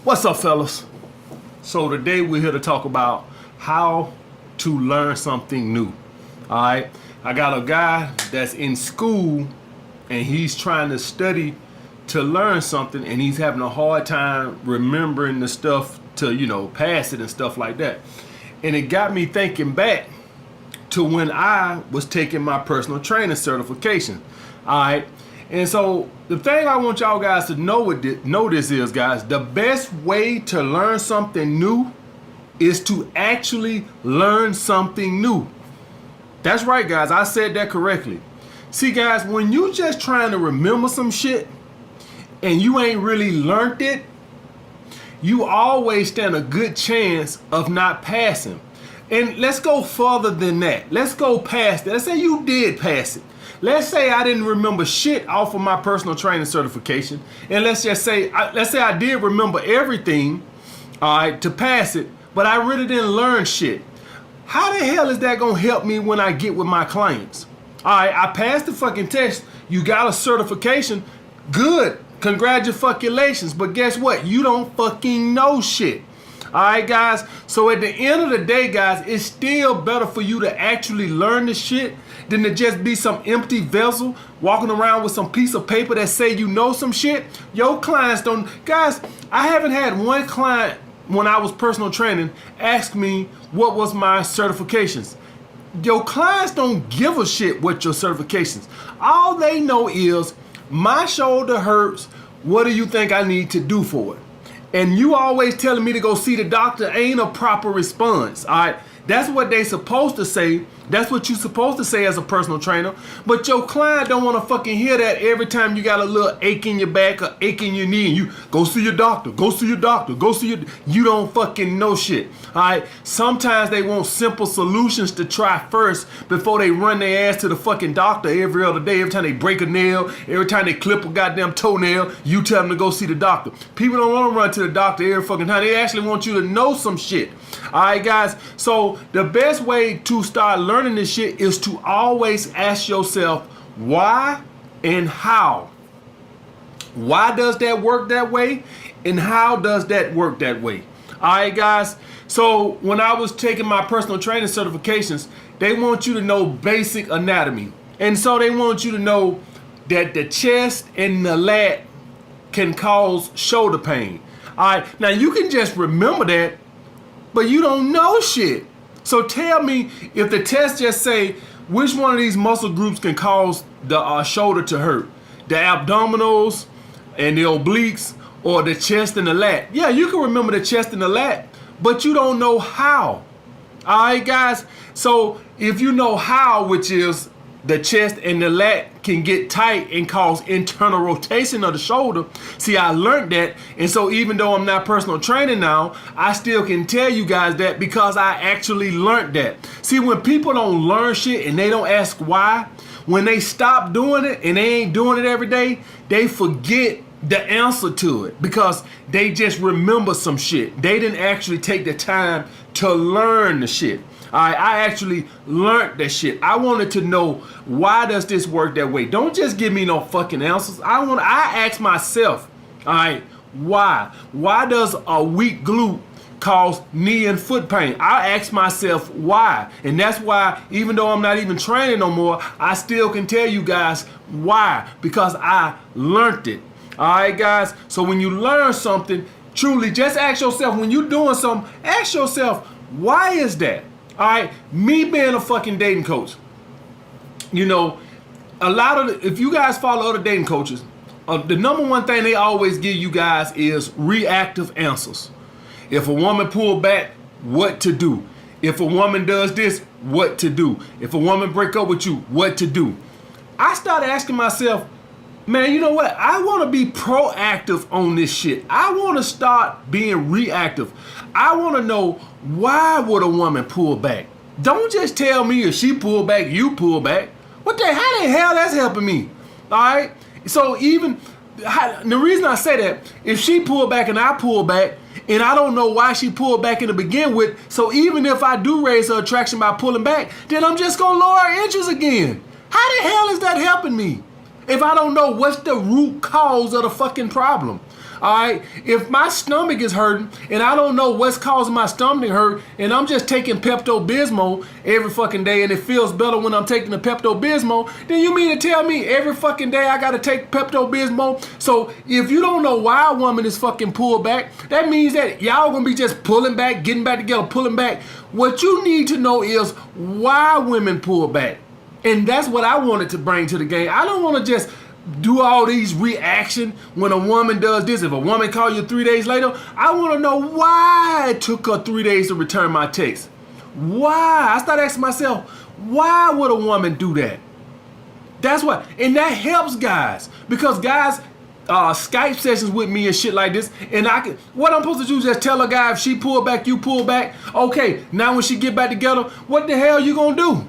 What's up, fellas? So today we're here to talk about how to learn something new. All right, I got a guy that's in school and he's trying to study to learn something, and he's having a hard time remembering the stuff to pass it and stuff like that. And it got me thinking back to when I was taking my personal training certification. All right. And so the thing I want y'all guys to know this is, guys, the best way to learn something new is to actually learn something new. That's right, guys. I said that correctly. See, guys, when you just trying to remember some shit and you ain't really learned it, you always stand a good chance of not passing. And let's go further than that. Let's go past that. Let's say you did pass it. Let's say I didn't remember shit off of my personal training certification. And let's say I did remember everything, all right, to pass it, but I really didn't learn shit. How the hell is that gonna help me when I get with my clients? All right, I passed the fucking test. You got a certification. Good. Congratulations. But guess what? You don't fucking know shit. All right, guys. So at the end of the day, guys, it's still better for you to actually learn the shit than to just be some empty vessel walking around with some piece of paper that say you know some shit. Your clients don't. Guys, I haven't had one client when I was personal training ask me what was my certifications. Your clients don't give a shit what your certifications. All they know is my shoulder hurts. What do you think I need to do for it? And you always telling me to go see the doctor ain't a proper response, all right? That's what they supposed to say. That's what you supposed to say as a personal trainer. But your client don't want to fucking hear that every time you got a little ache in your back or ache in your knee and you go see your doctor, go see your doctor, go see your... You don't fucking know shit, all right? Sometimes they want simple solutions to try first before they run their ass to the fucking doctor every other day. Every time they break a nail, every time they clip a goddamn toenail, you tell them to go see the doctor. People don't want to run to the doctor every fucking time. They actually want you to know some shit. All right, guys. So the best way to start learning this shit is to always ask yourself why and how. Why does that work that way? And how does that work that way? All right, guys. So when I was taking my personal training certifications, they want you to know basic anatomy. And so they want you to know that the chest and the lat can cause shoulder pain. All right. Now you can just remember that, but you don't know shit. So tell me, if the test just say which one of these muscle groups can cause the shoulder to hurt, the abdominals and the obliques, or the chest and the lat. Yeah, you can remember the chest and the lat, but you don't know how. All right, guys. So if you know how, which is the chest and the lat can get tight and cause internal rotation of the shoulder. See, I learned that. And so even though I'm not personal training now, I still can tell you guys that because I actually learned that. See, when people don't learn shit and they don't ask why, when they stop doing it and they ain't doing it every day, they forget the answer to it because they just remember some shit. They didn't actually take the time to learn the shit. I actually learned that shit. I wanted to know, why does this work that way? Don't just give me no fucking answers. I ask myself, all right, why? Why does a weak glute cause knee and foot pain? I ask myself why. And that's why, even though I'm not even training no more, I still can tell you guys why, because I learned it. All right, guys. So when you learn something, truly just ask yourself, when you're doing something, ask yourself, why is that? All right, me being a fucking dating coach, a lot of if you guys follow other dating coaches, the number one thing they always give you guys is reactive answers. If a woman pull back, what to do? If a woman does this, what to do? If a woman break up with you, what to do? I started asking myself, man, you know what? I want to be proactive on this shit. I want to start being reactive. I want to know, why would a woman pull back? Don't just tell me if she pull back, you pull back. How the hell that's helping me? All right? So the reason I say that, if she pull back and I pull back, and I don't know why she pulled back in to begin with, so even if I do raise her attraction by pulling back, then I'm just going to lower her interest again. How the hell is that helping me if I don't know what's the root cause of the fucking problem? All right, if my stomach is hurting and I don't know what's causing my stomach to hurt, and I'm just taking Pepto-Bismol every fucking day, and it feels better when I'm taking the Pepto-Bismol, then you mean to tell me every fucking day I gotta take Pepto-Bismol? So if you don't know why a woman is fucking pulled back, that means that y'all gonna be just pulling back, getting back together, pulling back. What you need to know is why women pull back. And that's what I wanted to bring to the game. I don't want to just do all these reaction when a woman does this. If a woman call you 3 days later, I want to know why it took her 3 days to return my text. Why? I started asking myself, why would a woman do that? That's what, and that helps guys, because guys Skype sessions with me and shit like this, and what I'm supposed to do is just tell a guy, if she pull back, you pull back. Okay, now when she get back together, what the hell you gonna do?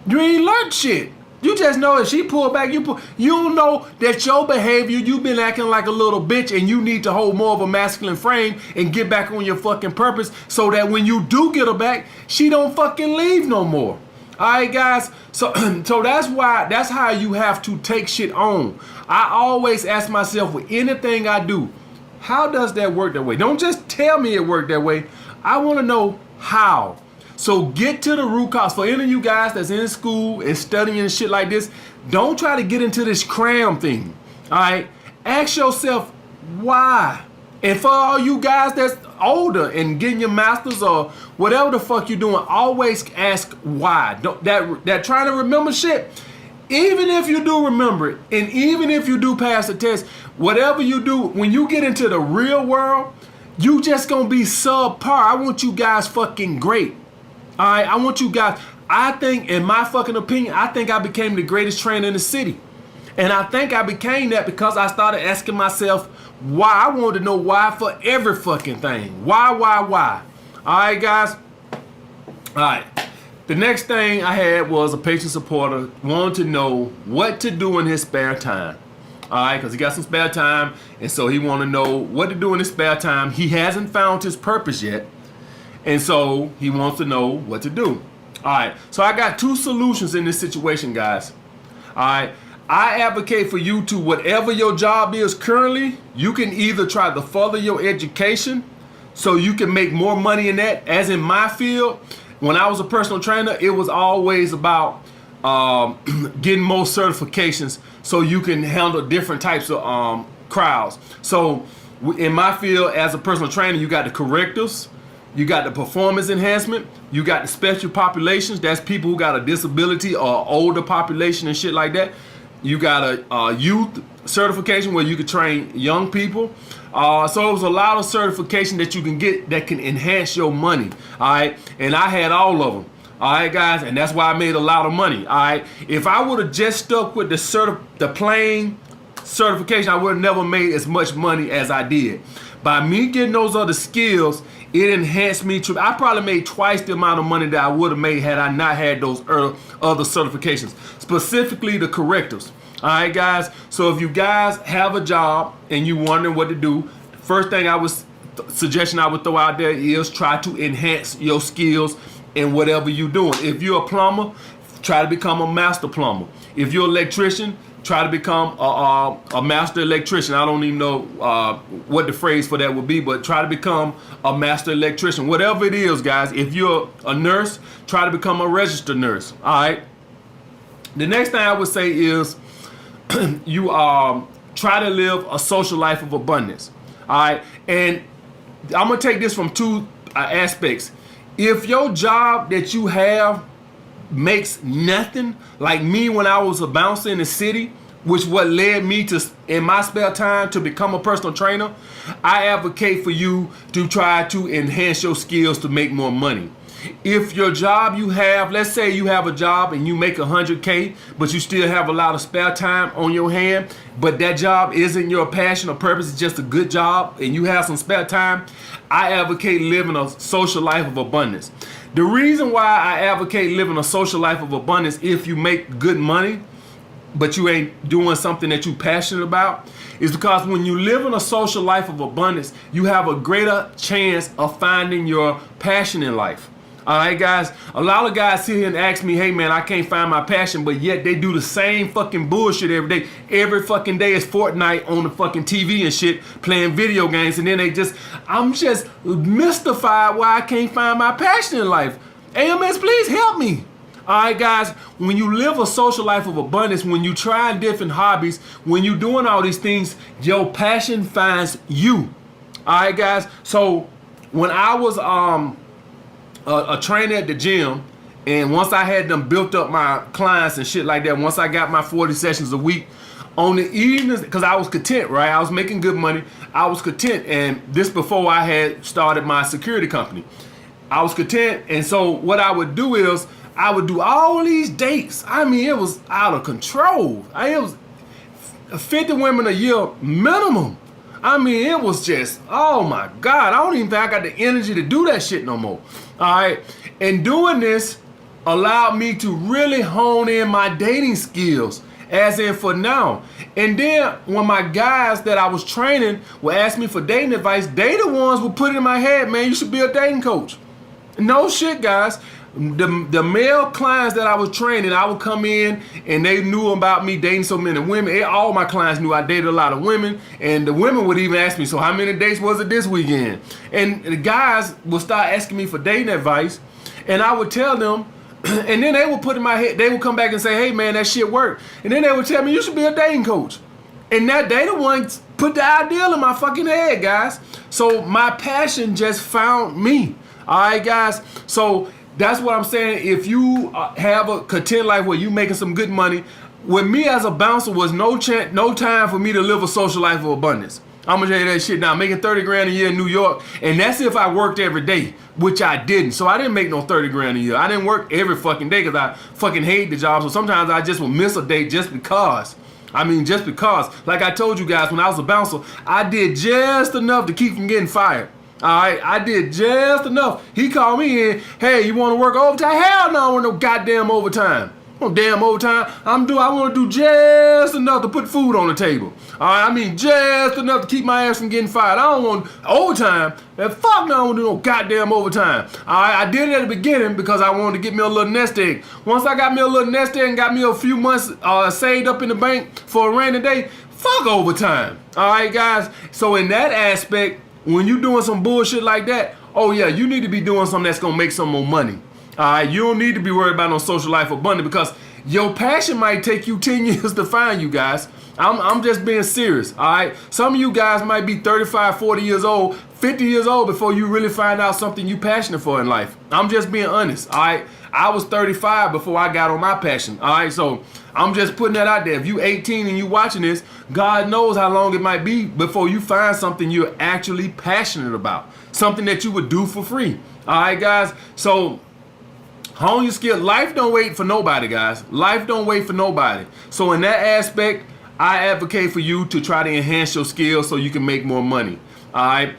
You ain't learned shit. You just know if she pull back, you know that your behavior, you've been acting like a little bitch, and you need to hold more of a masculine frame and get back on your fucking purpose, so that when you do get her back, she don't fucking leave no more. All right, guys. So that's how you have to take shit on. I always ask myself with anything I do, how does that work that way? Don't just tell me it worked that way. I want to know how. So get to the root cause. For any of you guys that's in school and studying and shit like this, don't try to get into this cram thing. All right? Ask yourself why. And for all you guys that's older and getting your masters or whatever the fuck you're doing, always ask why. That trying to remember shit, even if you do remember it, and even if you do pass the test, whatever you do, when you get into the real world, you just gonna be subpar. I want you guys fucking great. All right, I want you guys. I think, in my fucking opinion, I think I became the greatest trainer in the city. And I think I became that because I started asking myself why. I wanted to know why for every fucking thing. Why? All right, guys. All right. The next thing I had was a patient supporter wanted to know what to do in his spare time. All right, because he got some spare time, and so he wanted to know what to do in his spare time. He hasn't found his purpose yet. And so he wants to know what to do. All right. So I got two solutions in this situation, guys. All right. I advocate for you to, whatever your job is currently, you can either try to further your education so you can make more money in that. As in my field, when I was a personal trainer, it was always about getting more certifications so you can handle different types of crowds. So in my field, as a personal trainer, you got the correctives. You got the performance enhancement. You got the special populations. That's people who got a disability or older population and shit like that. You got a youth certification where you can train young people. So it was a lot of certification that you can get that can enhance your money. All right. And I had all of them. All right, guys. And that's why I made a lot of money. All right. If I would have just stuck with the plain certification, I would have never made as much money as I did. By me getting those other skills, it enhanced me. I probably made twice the amount of money that I would have made had I not had those other certifications, specifically the correctives. All right, guys. So if you guys have a job and you wondering what to do, first thing suggestion I would throw out there is try to enhance your skills in whatever you're doing. If you're a plumber, try to become a master plumber. If you're an electrician, try to become a master electrician. I don't even know what the phrase for that would be, but try to become a master electrician. Whatever it is, guys. If you're a nurse, try to become a registered nurse. All right. The next thing I would say is you try to live a social life of abundance. All right. And I'm going to take this from two aspects. If your job that you have makes nothing, like me when I was a bouncer in the city, which what led me to, in my spare time, to become a personal trainer, I advocate for you to try to enhance your skills to make more money. If your job you have, let's say you have a job and you make 100K, but you still have a lot of spare time on your hand, but that job isn't your passion or purpose, it's just a good job, and you have some spare time, I advocate living a social life of abundance. The reason why I advocate living a social life of abundance, if you make good money, but you ain't doing something that you're passionate about, is because when you live in a social life of abundance, you have a greater chance of finding your passion in life. All right, guys. A lot of guys sit here and ask me, hey, man, I can't find my passion, but yet they do the same fucking bullshit every day. Every fucking day is Fortnite on the fucking TV and shit, playing video games, and then I'm just mystified why I can't find my passion in life. AMS, please help me. All right, guys, when you live a social life of abundance, when you try different hobbies, when you're doing all these things, your passion finds you. All right, guys. So when I was a trainer at the gym, and once I had them built up my clients and shit like that, once I got my 40 sessions a week, on the evenings, because I was content, right? I was making good money. I was content. And this before I had started my security company. I was content. And so what I would do is I would do all these dates. I mean, it was out of control. It was 50 women a year minimum. I mean, it was just, oh my God. I don't even think I got the energy to do that shit no more. All right. And doing this allowed me to really hone in my dating skills, as in for now. And then when my guys that I was training would ask me for dating advice, they the ones would put it in my head, man, you should be a dating coach. No shit, guys. The male clients that I was training, I would come in and they knew about me dating so many women. All my clients knew I dated a lot of women, and the women would even ask me, so how many dates was it this weekend? And the guys would start asking me for dating advice, and I would tell them, and then they would put in my head, they would come back and say, hey man, that shit worked. And then they would tell me, you should be a dating coach. And that they the ones put the ideal in my fucking head, guys. So my passion just found me. All right, guys. So that's what I'm saying. If you have a content life where you making some good money, with me as a bouncer was no time for me to live a social life of abundance. I'm gonna tell you that shit now. Making 30 grand a year in New York, and that's if I worked every day, which I didn't. So I didn't make no 30 grand a year. I didn't work every fucking day because I fucking hate the job. So sometimes I just would miss a day just because. I mean, just because. Like I told you guys, when I was a bouncer, I did just enough to keep from getting fired. All right, I did just enough. He called me in, hey, you want to work overtime? Hell no, I want no goddamn overtime. No damn overtime. I want to do just enough to put food on the table. All right, I mean just enough to keep my ass from getting fired. I don't want overtime. Man, fuck no, I don't want to do no goddamn overtime. All right, I did it at the beginning because I wanted to get me a little nest egg. Once I got me a little nest egg and got me a few months saved up in the bank for a rainy day, fuck overtime. All right, guys. So in that aspect, when you doing some bullshit like that, oh yeah, you need to be doing something that's gonna make some more money. All right, you don't need to be worried about no social life abundance because your passion might take you 10 years to find, you guys. I'm just being serious, all right? Some of you guys might be 35, 40 years old, 50 years old before you really find out something you passionate for in life. I'm just being honest, all right? I was 35 before I got on my passion, all right? So I'm just putting that out there. If you 18 and you watching this, God knows how long it might be before you find something you're actually passionate about, something that you would do for free, all right, guys? So hone your skill. Life don't wait for nobody, guys. Life don't wait for nobody. So in that aspect, I advocate for you to try to enhance your skills so you can make more money. All right.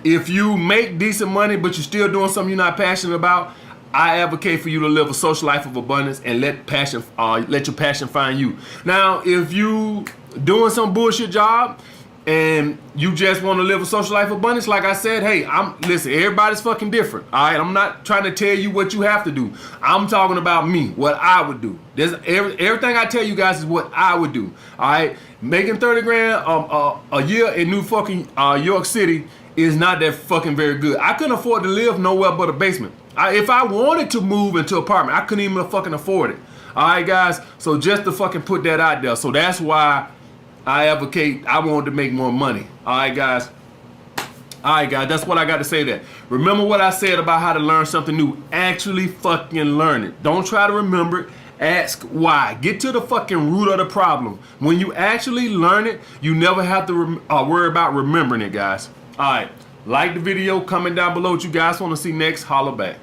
If you make decent money, but you're still doing something you're not passionate about, I advocate for you to live a social life of abundance and let your passion find you. Now, if you doing some bullshit job and you just want to live a social life of abundance, like I said, hey, listen, everybody's fucking different. All right, I'm not trying to tell you what you have to do. I'm talking about me, what I would do. Everything I tell you guys is what I would do. All right, making 30 grand a year in New fucking York City is not that fucking very good. I couldn't afford to live nowhere but a basement. If I wanted to move into an apartment, I couldn't even fucking afford it. All right, guys. So just to fucking put that out there. So that's why I advocate. I wanted to make more money. All right, guys. All right, guys. That's what I got to say there. Remember what I said about how to learn something new. Actually fucking learn it. Don't try to remember it. Ask why. Get to the fucking root of the problem. When you actually learn it, you never have to worry about remembering it, guys. All right. Like the video, comment down below what you guys want to see next. Holla back.